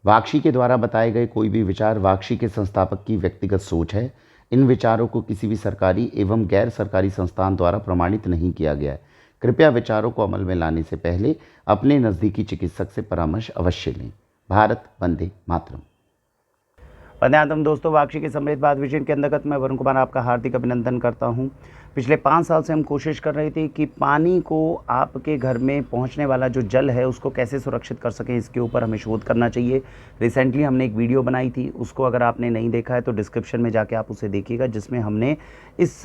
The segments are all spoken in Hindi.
वाक्षी के द्वारा बताए गए कोई भी विचार वाक्षी के संस्थापक की व्यक्तिगत सोच है। इन विचारों को किसी भी सरकारी एवं गैर सरकारी संस्थान द्वारा प्रमाणित नहीं किया गया है। कृपया विचारों को अमल में लाने से पहले अपने नज़दीकी चिकित्सक से परामर्श अवश्य लें। भारत वंदे मातरम। वंदे मातरम दोस्तों, वाक्षी के समृद्ध भारत विजन के अंतर्गत मैं वरुण कुमार आपका हार्दिक अभिनंदन करता हूं। पिछले 5 साल से हम कोशिश कर रहे थे कि पानी को आपके घर में पहुंचने वाला जो जल है उसको कैसे सुरक्षित कर सकें, इसके ऊपर हमें शोध करना चाहिए। रिसेंटली हमने एक वीडियो बनाई थी, उसको अगर आपने नहीं देखा है तो डिस्क्रिप्शन में जाके आप उसे देखिएगा, जिसमें हमने इस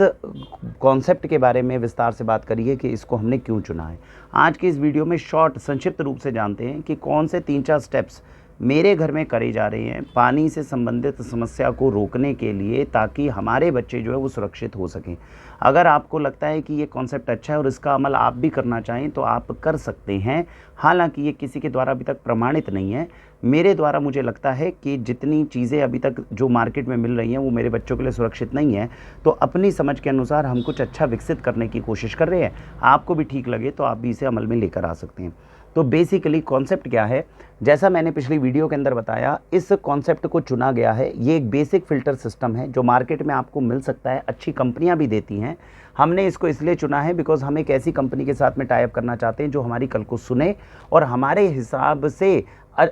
कॉन्सेप्ट के बारे में विस्तार से बात करी है कि इसको हमने क्यों चुना है। आज की इस वीडियो में शॉर्ट संक्षिप्त रूप से जानते हैं कि कौन से 3-4 स्टेप्स मेरे घर में करे जा रहे हैं पानी से संबंधित समस्या को रोकने के लिए, ताकि हमारे बच्चे जो है वो सुरक्षित हो सकें। अगर आपको लगता है कि ये कॉन्सेप्ट अच्छा है और इसका अमल आप भी करना चाहें तो आप कर सकते हैं। हालांकि ये किसी के द्वारा अभी तक प्रमाणित नहीं है। मेरे द्वारा मुझे लगता है कि जितनी चीज़ें अभी तक जो मार्केट में मिल रही हैं वो मेरे बच्चों के लिए सुरक्षित नहीं है, तो अपनी समझ के अनुसार हम कुछ अच्छा विकसित करने की कोशिश कर रहे हैं। आपको भी ठीक लगे तो आप भी इसे अमल में लेकर आ सकते हैं। तो बेसिकली कॉन्सेप्ट क्या है, जैसा मैंने पिछली वीडियो के अंदर बताया, इस कॉन्सेप्ट को चुना गया है। ये एक बेसिक फ़िल्टर सिस्टम है जो मार्केट में आपको मिल सकता है, अच्छी कंपनियां भी देती हैं। हमने इसको इसलिए चुना है बिकॉज हम एक ऐसी कंपनी के साथ में टाई अप करना चाहते हैं जो हमारी कल को सुने और हमारे हिसाब से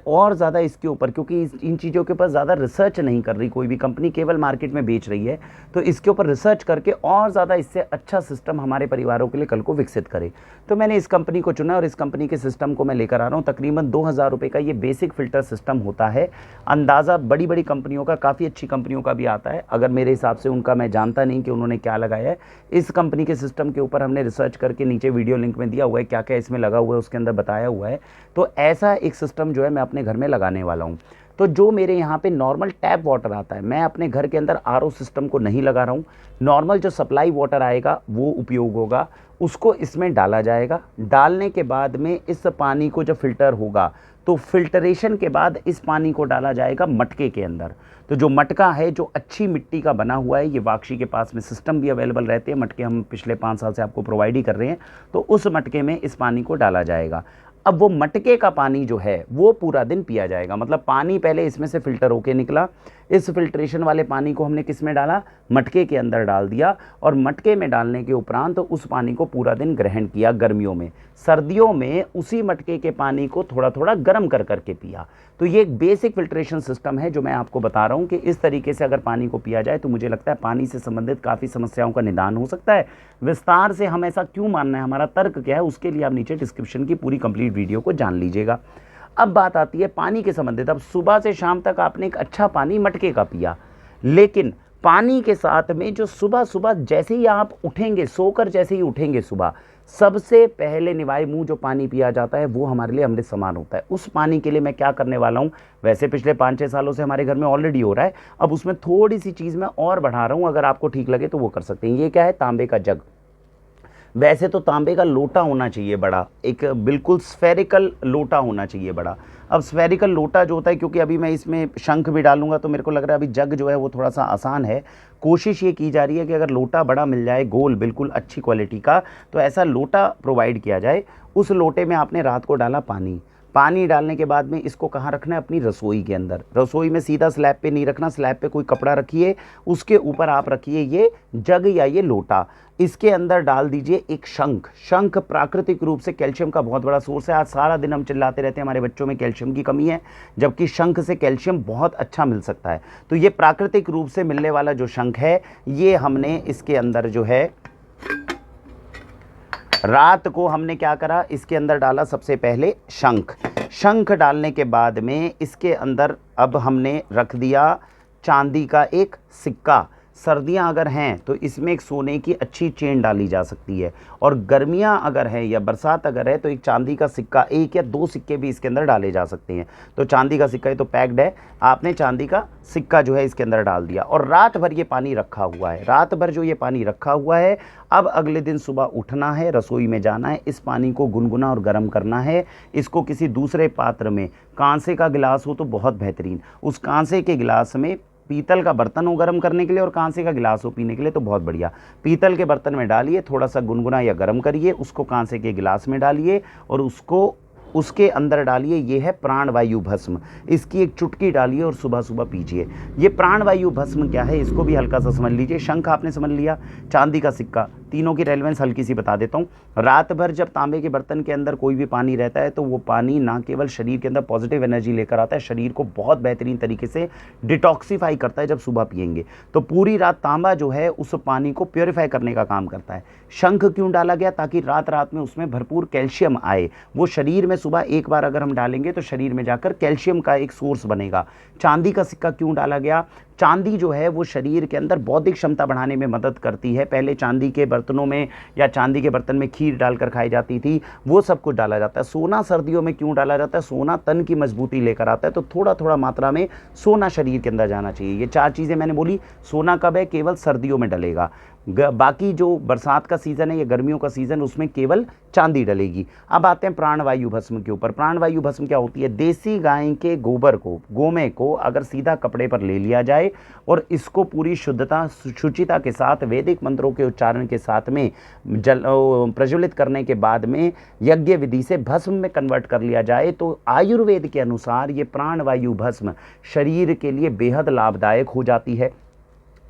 और ज़्यादा इसके ऊपर, क्योंकि इन चीज़ों के ऊपर ज़्यादा रिसर्च नहीं कर रही कोई भी कंपनी, केवल मार्केट में बेच रही है, तो इसके ऊपर रिसर्च करके और ज़्यादा इससे अच्छा सिस्टम हमारे परिवारों के लिए कल को विकसित करे। तो मैंने इस कंपनी को चुना और इस कंपनी के सिस्टम को मैं लेकर आ रहा हूँ। तकरीबन 2000 रुपये का ये बेसिक फ़िल्टर सिस्टम होता है। अंदाज़ा बड़ी बड़ी कंपनियों का, काफ़ी अच्छी कंपनियों का भी आता है। अगर मेरे हिसाब से उनका मैं जानता नहीं कि उन्होंने क्या लगाया है। इस कंपनी के सिस्टम के ऊपर हमने रिसर्च करके नीचे वीडियो लिंक में दिया हुआ है, क्या क्या इसमें लगा हुआ है उसके अंदर बताया हुआ है। तो ऐसा एक सिस्टम जो है मैं अपने घर में लगाने वाला हूँ। तो जो मेरे यहाँ पे नॉर्मल टैप वाटर आता है, मैं अपने घर के अंदर आरओ सिस्टम को नहीं लगा रहा हूँ। नॉर्मल जो सप्लाई वाटर आएगा वो उपयोग होगा, उसको इसमें डाला जाएगा। डालने के बाद में इस पानी को जब फिल्टर होगा तो फिल्टरेशन के बाद इस पानी को डाला जाएगा मटके के अंदर। तो जो मटका है जो अच्छी मिट्टी का बना हुआ है, ये वाक्षी के पास में सिस्टम भी अवेलेबल रहते हैं, मटके हम पिछले 5 साल से आपको प्रोवाइड ही कर रहे हैं। तो उस मटके में इस पानी को डाला जाएगा। अब वो मटके का पानी जो है वो पूरा दिन पिया जाएगा। मतलब पानी पहले इसमें से फ़िल्टर होके निकला, इस फिल्ट्रेशन वाले पानी को हमने किस में डाला, मटके के अंदर डाल दिया, और मटके में डालने के उपरांत तो उस पानी को पूरा दिन ग्रहण किया गर्मियों में। सर्दियों में उसी मटके के पानी को थोड़ा थोड़ा गर्म कर करके पिया। तो ये एक बेसिक फिल्ट्रेशन सिस्टम है जो मैं आपको बता रहा हूँ कि इस तरीके से अगर पानी को पिया जाए तो मुझे लगता है पानी से संबंधित काफ़ी समस्याओं का निदान हो सकता है। विस्तार से हम ऐसा क्यों मानना है, हमारा तर्क क्या है, उसके लिए आप नीचे डिस्क्रिप्शन की पूरी कंप्लीट वीडियो को जान लीजिएगा। अब बात आती है पानी के संबंधित। अब सुबह से शाम तक आपने एक अच्छा पानी मटके का पिया, लेकिन पानी के साथ में जो सुबह सुबह जैसे ही आप उठेंगे, सोकर जैसे ही उठेंगे सुबह, सबसे पहले निवाई मुंह जो पानी पिया जाता है वो हमारे लिए अमृत समान होता है। उस पानी के लिए मैं क्या करने वाला हूँ, वैसे पिछले 5-6 सालों से हमारे घर में ऑलरेडी हो रहा है, अब उसमें थोड़ी सी चीज़ मैं और बढ़ा रहा हूँ। अगर आपको ठीक लगे तो वो कर सकते हैं। ये क्या है, तांबे का जग। वैसे तो तांबे का लोटा होना चाहिए बड़ा, एक बिल्कुल स्फेरिकल लोटा होना चाहिए बड़ा। अब स्फेरिकल लोटा जो होता है, क्योंकि अभी मैं इसमें शंख भी डालूंगा तो मेरे को लग रहा है अभी जग जो है वो थोड़ा सा आसान है। कोशिश ये की जा रही है कि अगर लोटा बड़ा मिल जाए, गोल बिल्कुल अच्छी क्वालिटी का, तो ऐसा लोटा प्रोवाइड किया जाए। उस लोटे में आपने रात को डाला पानी। पानी डालने के बाद में इसको कहाँ रखना है, अपनी रसोई के अंदर। रसोई में सीधा स्लैब पे नहीं रखना, स्लैब पे कोई कपड़ा रखिए, उसके ऊपर आप रखिए ये जग या ये लोटा। इसके अंदर डाल दीजिए एक शंख। शंख प्राकृतिक रूप से कैल्शियम का बहुत बड़ा सोर्स है। आज सारा दिन हम चिल्लाते रहते हैं हमारे बच्चों में कैल्शियम की कमी है, जबकि शंख से कैल्शियम बहुत अच्छा मिल सकता है। तो ये प्राकृतिक रूप से मिलने वाला जो शंख है, ये हमने इसके अंदर जो है रात को हमने क्या करा, इसके अंदर डाला सबसे पहले शंख। शंख डालने के बाद में इसके अंदर अब हमने रख दिया चांदी का एक सिक्का। सर्दियां अगर हैं तो इसमें एक सोने की अच्छी चेन डाली जा सकती है, और गर्मियां अगर है या बरसात अगर है तो एक चांदी का सिक्का, 1 या 2 सिक्के भी इसके अंदर डाले जा सकते हैं। तो चांदी का सिक्का ये तो पैक्ड है, आपने चांदी का सिक्का जो है इसके अंदर डाल दिया, और रात भर ये पानी रखा हुआ है। रात भर जो ये पानी रखा हुआ है, अब अगले दिन सुबह उठना है, रसोई में जाना है, इस पानी को गुनगुना और गर्म करना है। इसको किसी दूसरे पात्र में, कांसे का गिलास हो तो बहुत बेहतरीन, उस कांसे के गिलास में, पीतल का बर्तन हो गर्म करने के लिए और कांसे का गिलास हो पीने के लिए तो बहुत बढ़िया, पीतल के बर्तन में डालिए, थोड़ा सा गुनगुना या गर्म करिए, उसको कांसे के गिलास में डालिए और उसको उसके अंदर डालिए, ये है प्राणवायु भस्म। इसकी एक चुटकी डालिए और सुबह सुबह पीजिए। ये प्राणवायु भस्म क्या है, इसको भी हल्का सा समझ लीजिए। शंख आपने समझ लिया, चांदी का सिक्का, तीनों की रेलेवेंस हल्की सी बता देता हूँ। रात भर जब तांबे के बर्तन के अंदर कोई भी पानी रहता है तो वो पानी ना केवल शरीर के अंदर पॉजिटिव एनर्जी लेकर आता है, शरीर को बहुत बेहतरीन तरीके से डिटॉक्सीफाई करता है। जब सुबह पिएंगे तो पूरी रात तांबा जो है उस पानी को प्योरीफाई करने का काम करता है। शंख क्यों डाला गया, ताकि रात रात में उसमें भरपूर कैल्शियम आए। वो शरीर में सुबह एक बार अगर हम डालेंगे तो शरीर में जाकर कैल्शियम का एक सोर्स बनेगा। चांदी का सिक्का क्यों डाला गया, चांदी जो है वो शरीर के अंदर बौद्धिक क्षमता बढ़ाने में मदद करती है। पहले चांदी के बर्तनों में या चांदी के बर्तन में खीर डालकर खाई जाती थी, वो सब कुछ डाला जाता है। सोना सर्दियों में क्यों डाला जाता है, सोना तन की मजबूती लेकर आता है, तो थोड़ा थोड़ा मात्रा में सोना शरीर के अंदर जाना चाहिए। ये 4 चीज़ें मैंने बोली। सोना कब है, केवल सर्दियों में डलेगा। बाकी जो बरसात का सीज़न है या गर्मियों का सीज़न, उसमें केवल चांदी डलेगी। अब आते हैं प्राणवायु भस्म के ऊपर। प्राणवायु भस्म क्या होती है, देसी गाय के गोबर को, गोमे को अगर सीधा कपड़े पर ले लिया जाए और इसको पूरी शुद्धता शुचिता के साथ वैदिक मंत्रों के उच्चारण के साथ में प्रज्वलित करने के बाद में यज्ञ विधि से भस्म में कन्वर्ट कर लिया जाए, तो आयुर्वेद के अनुसार ये प्राणवायु भस्म शरीर के लिए बेहद लाभदायक हो जाती है।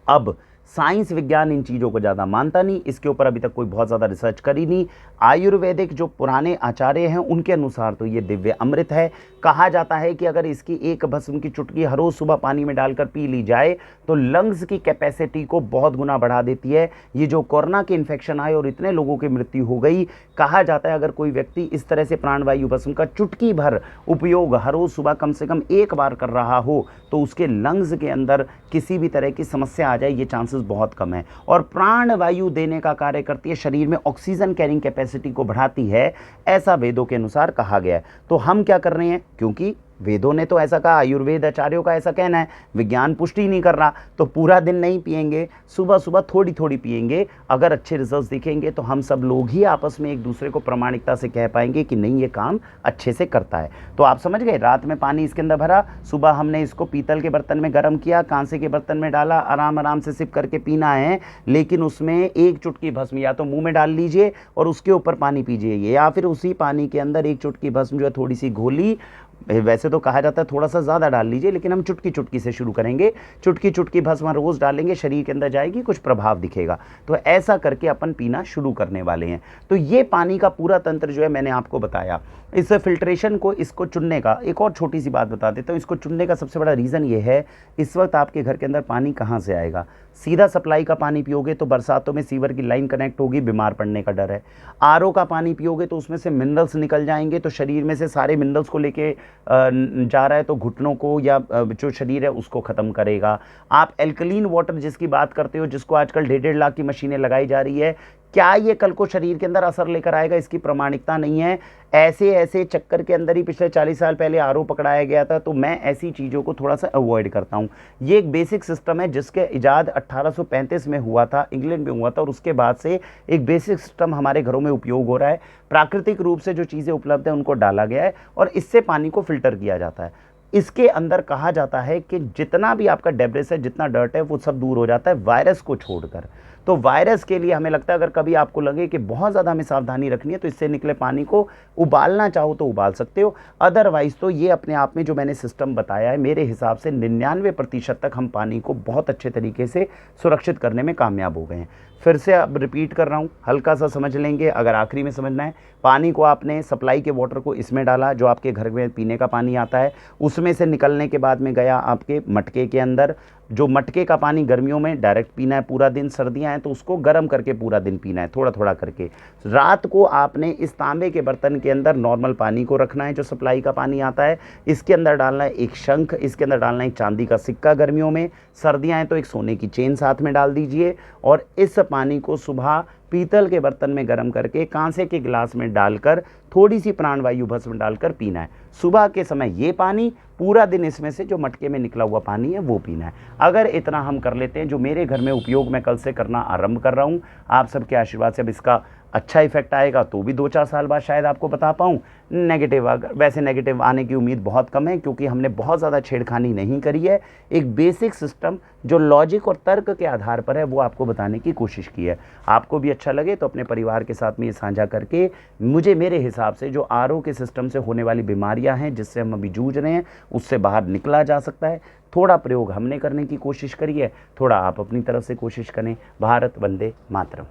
अब साइंस विज्ञान इन चीज़ों को ज़्यादा मानता नहीं, इसके ऊपर अभी तक कोई बहुत ज़्यादा रिसर्च करी नहीं। आयुर्वेदिक जो पुराने आचार्य हैं उनके अनुसार तो ये दिव्य अमृत है। कहा जाता है कि अगर इसकी एक भस्म की चुटकी हर रोज़ सुबह पानी में डालकर पी ली जाए तो लंग्स की कैपेसिटी को बहुत गुना बढ़ा देती है। ये जो कोरोना के इन्फेक्शन आए और इतने लोगों की मृत्यु हो गई, कहा जाता है अगर कोई व्यक्ति इस तरह से प्राणवायु भस्म का चुटकी भर उपयोग हर रोज़ सुबह कम से कम एक बार कर रहा हो तो उसके लंग्स के अंदर किसी भी तरह की समस्या आ जाए ये चांसेस बहुत कम है। और प्राणवायु देने का कार्य करती है, शरीर में ऑक्सीजन कैरिंग कैपेसिटी को बढ़ाती है, ऐसा वेदों के अनुसार कहा गया है। तो हम क्या कर रहे हैं, क्योंकि वेदों ने तो ऐसा कहा, आयुर्वेद आचार्यों का ऐसा कहना है, विज्ञान पुष्टि नहीं कर रहा, तो पूरा दिन नहीं पिएंगे, सुबह सुबह थोड़ी थोड़ी पिएंगे। अगर अच्छे रिजल्ट्स दिखेंगे तो हम सब लोग ही आपस में एक दूसरे को प्रामाणिकता से कह पाएंगे कि नहीं ये काम अच्छे से करता है। तो आप समझ गए, रात में पानी इसके अंदर भरा, सुबह हमने इसको पीतल के बर्तन में गर्म किया, कांसे के बर्तन में डाला, आराम आराम से सिप करके पीना है। लेकिन उसमें एक चुटकी भस्म या तो मुंह में डाल लीजिए और उसके ऊपर पानी पीजिए, या फिर उसी पानी के अंदर एक चुटकी भस्म जो है थोड़ी सी घोली, वैसे तो कहा जाता है थोड़ा सा ज़्यादा डाल लीजिए, लेकिन हम चुटकी चुटकी से शुरू करेंगे। चुटकी चुटकी भस्म रोज़ डालेंगे, शरीर के अंदर जाएगी, कुछ प्रभाव दिखेगा। तो ऐसा करके अपन पीना शुरू करने वाले हैं। तो ये पानी का पूरा तंत्र जो है मैंने आपको बताया। इस फिल्ट्रेशन को, इसको चुनने का एक और छोटी सी बात बता देता हूँ। इसको चुनने का सबसे बड़ा रीज़न ये है, इस वक्त आपके घर के अंदर पानी कहाँ से आएगा। सीधा सप्लाई का पानी पियोगे तो बरसातों में सीवर की लाइन कनेक्ट होगी, बीमार पड़ने का डर है। आरओ का पानी पियोगे तो उसमें से मिनरल्स निकल जाएंगे, तो शरीर में से सारे मिनरल्स को लेके जा रहा है तो घुटनों को या जो शरीर है उसको ख़त्म करेगा। आप एल्कलीन वाटर जिसकी बात करते हो, जिसको आजकल 1.5 लाख की मशीनें लगाई जा रही है, क्या ये कल को शरीर के अंदर असर लेकर आएगा, इसकी प्रमाणिकता नहीं है। ऐसे ऐसे चक्कर के अंदर ही पिछले 40 साल पहले आरओ पकड़ाया गया था। तो मैं ऐसी चीज़ों को थोड़ा सा अवॉइड करता हूँ। ये एक बेसिक सिस्टम है जिसके इजाद 1835 में हुआ था, इंग्लैंड में हुआ था, और उसके बाद से एक बेसिक सिस्टम हमारे घरों में उपयोग हो रहा है। प्राकृतिक रूप से जो चीज़ें उपलब्ध हैं उनको डाला गया है और इससे पानी को फिल्टर किया जाता है। इसके अंदर कहा जाता है कि जितना भी आपका डेब्रिस है, जितना डर्ट है, वो सब दूर हो जाता है वायरस को छोड़कर। तो वायरस के लिए हमें लगता है अगर कभी आपको लगे कि बहुत ज़्यादा हमें सावधानी रखनी है तो इससे निकले पानी को उबालना चाहो तो उबाल सकते हो। अदरवाइज़ तो ये अपने आप में जो मैंने सिस्टम बताया है, मेरे हिसाब से 99% तक हम पानी को बहुत अच्छे तरीके से सुरक्षित करने में कामयाब हो गए हैं। फिर से अब रिपीट कर रहा हूँ, हल्का सा समझ लेंगे। अगर आखिरी में समझना है, पानी को आपने सप्लाई के वाटर को इसमें डाला, जो आपके घर में पीने का पानी आता है, उसमें से निकलने के बाद में गया आपके मटके के अंदर। जो मटके का पानी गर्मियों में डायरेक्ट पीना है पूरा दिन, सर्दियां हैं तो उसको गर्म करके पूरा दिन पीना है, थोड़ा थोड़ा करके। रात को आपने इस तांबे के बर्तन के अंदर नॉर्मल पानी को रखना है, जो सप्लाई का पानी आता है। इसके अंदर डालना है एक शंख, इसके अंदर डालना है एक चांदी का सिक्का गर्मियों में, सर्दियां हैं तो एक सोने की चेन साथ में डाल दीजिए। और इस पानी को सुबह पीतल के बर्तन में गर्म करके कांसे के गिलास में डालकर थोड़ी सी प्राणवायु भस्म डालकर पीना है। सुबह के समय ये पानी, पूरा दिन इसमें से जो मटके में निकला हुआ पानी है वो पीना है। अगर इतना हम कर लेते हैं, जो मेरे घर में उपयोग मैं कल से करना आरंभ कर रहा हूँ, आप सबके आशीर्वाद से अब इसका अच्छा इफेक्ट आएगा तो भी 2-4 साल बाद शायद आपको बता पाऊँ। नेगेटिव, अगर वैसे नेगेटिव आने की उम्मीद बहुत कम है, क्योंकि हमने बहुत ज़्यादा छेड़खानी नहीं करी है। एक बेसिक सिस्टम जो लॉजिक और तर्क के आधार पर है वो आपको बताने की कोशिश की है। आपको भी अच्छा लगे तो अपने परिवार के साथ में ये साझा करके, मुझे मेरे हिसाब से जो आरओ के सिस्टम से होने वाली बीमारियां हैं जिससे हम अभी जूझ रहे हैं, उससे बाहर निकला जा सकता है। थोड़ा प्रयोग हमने करने की कोशिश करी है, थोड़ा आप अपनी तरफ से कोशिश करें। भारत वंदे मातरम।